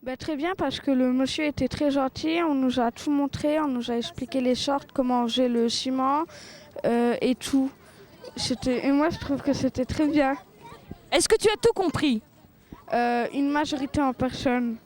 Bah, très bien parce que le monsieur était très gentil, on nous a tout montré, on nous a expliqué les sortes, comment j'ai le ciment et tout. Et moi je trouve que c'était très bien. Est-ce que tu as tout compris? Une majorité en personne.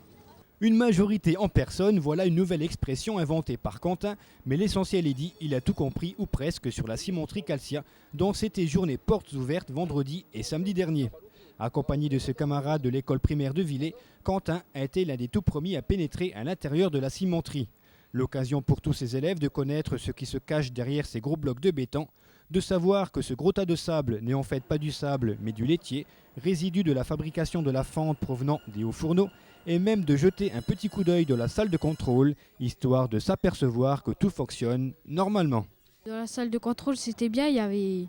Une majorité en personne, voilà une nouvelle expression inventée par Quentin, mais l'essentiel est dit, il a tout compris ou presque sur la cimenterie Calcia, dont c'était journée portes ouvertes vendredi et samedi dernier. Accompagné de ses camarades de l'école primaire de Villers, Quentin a été l'un des tout premiers à pénétrer à l'intérieur de la cimenterie. L'occasion pour tous ses élèves de connaître ce qui se cache derrière ces gros blocs de béton, de savoir que ce gros tas de sable n'est en fait pas du sable mais du laitier, résidu de la fabrication de la fente provenant des hauts fourneaux, et même de jeter un petit coup d'œil dans la salle de contrôle, histoire de s'apercevoir que tout fonctionne normalement. Dans la salle de contrôle, c'était bien, il y avait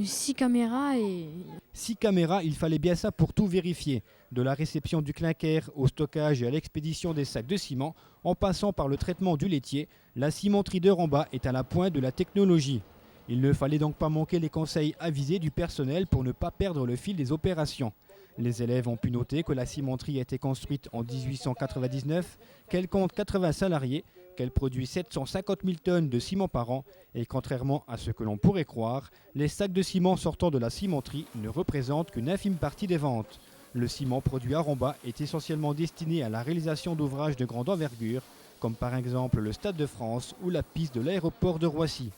6 caméras et 6 caméras, il fallait bien ça pour tout vérifier. De la réception du clinker au stockage et à l'expédition des sacs de ciment, en passant par le traitement du laitier, la cimenterie de Rambach est à la pointe de la technologie. Il ne fallait donc pas manquer les conseils avisés du personnel pour ne pas perdre le fil des opérations. Les élèves ont pu noter que la cimenterie a été construite en 1899, qu'elle compte 80 salariés, qu'elle produit 750 000 tonnes de ciment par an et contrairement à ce que l'on pourrait croire, les sacs de ciment sortant de la cimenterie ne représentent qu'une infime partie des ventes. Le ciment produit à Rambach est essentiellement destiné à la réalisation d'ouvrages de grande envergure, comme par exemple le Stade de France ou la piste de l'aéroport de Roissy.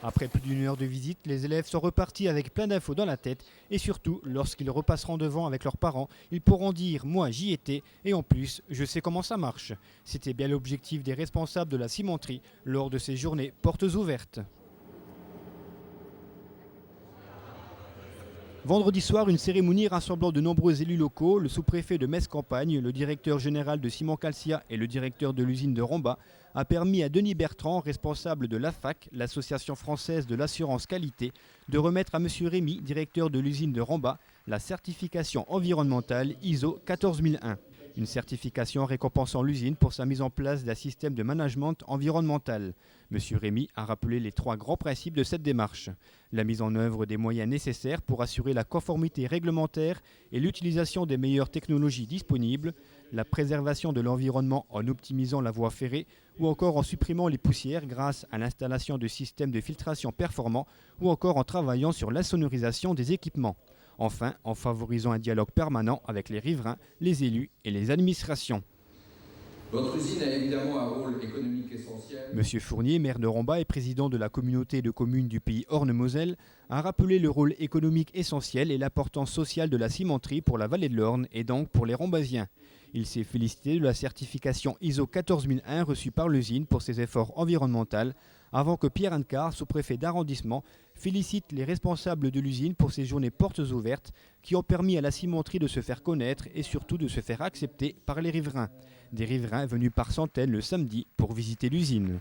Après plus d'une heure de visite, les élèves sont repartis avec plein d'infos dans la tête et surtout, lorsqu'ils repasseront devant avec leurs parents, ils pourront dire « moi j'y étais et en plus, je sais comment ça marche ». C'était bien l'objectif des responsables de la cimenterie lors de ces journées portes ouvertes. Vendredi soir, une cérémonie rassemblant de nombreux élus locaux, le sous-préfet de Metz-Campagne, le directeur général de Ciment Calcia et le directeur de l'usine de Rambach, a permis à Denis Bertrand, responsable de l'AFAC, l'Association française de l'assurance qualité, de remettre à M. Rémy, directeur de l'usine de Rambach, la certification environnementale ISO 14001. Une certification récompensant l'usine pour sa mise en place d'un système de management environnemental. M. Rémy a rappelé les 3 grands principes de cette démarche. La mise en œuvre des moyens nécessaires pour assurer la conformité réglementaire et l'utilisation des meilleures technologies disponibles, la préservation de l'environnement en optimisant la voie ferrée ou encore en supprimant les poussières grâce à l'installation de systèmes de filtration performants ou encore en travaillant sur l'insonorisation des équipements. Enfin, en favorisant un dialogue permanent avec les riverains, les élus et les administrations. Votre usine a évidemment un rôle économique essentiel. Monsieur Fournier, maire de Rambach et président de la communauté de communes du pays Orne-Moselle, a rappelé le rôle économique essentiel et l'importance sociale de la cimenterie pour la vallée de l'Orne et donc pour les Rambasiens. Il s'est félicité de la certification ISO 14001 reçue par l'usine pour ses efforts environnementaux, avant que Pierre Ancar, sous-préfet d'arrondissement, félicite les responsables de l'usine pour ces journées portes ouvertes qui ont permis à la cimenterie de se faire connaître et surtout de se faire accepter par les riverains. Des riverains venus par centaines le samedi pour visiter l'usine.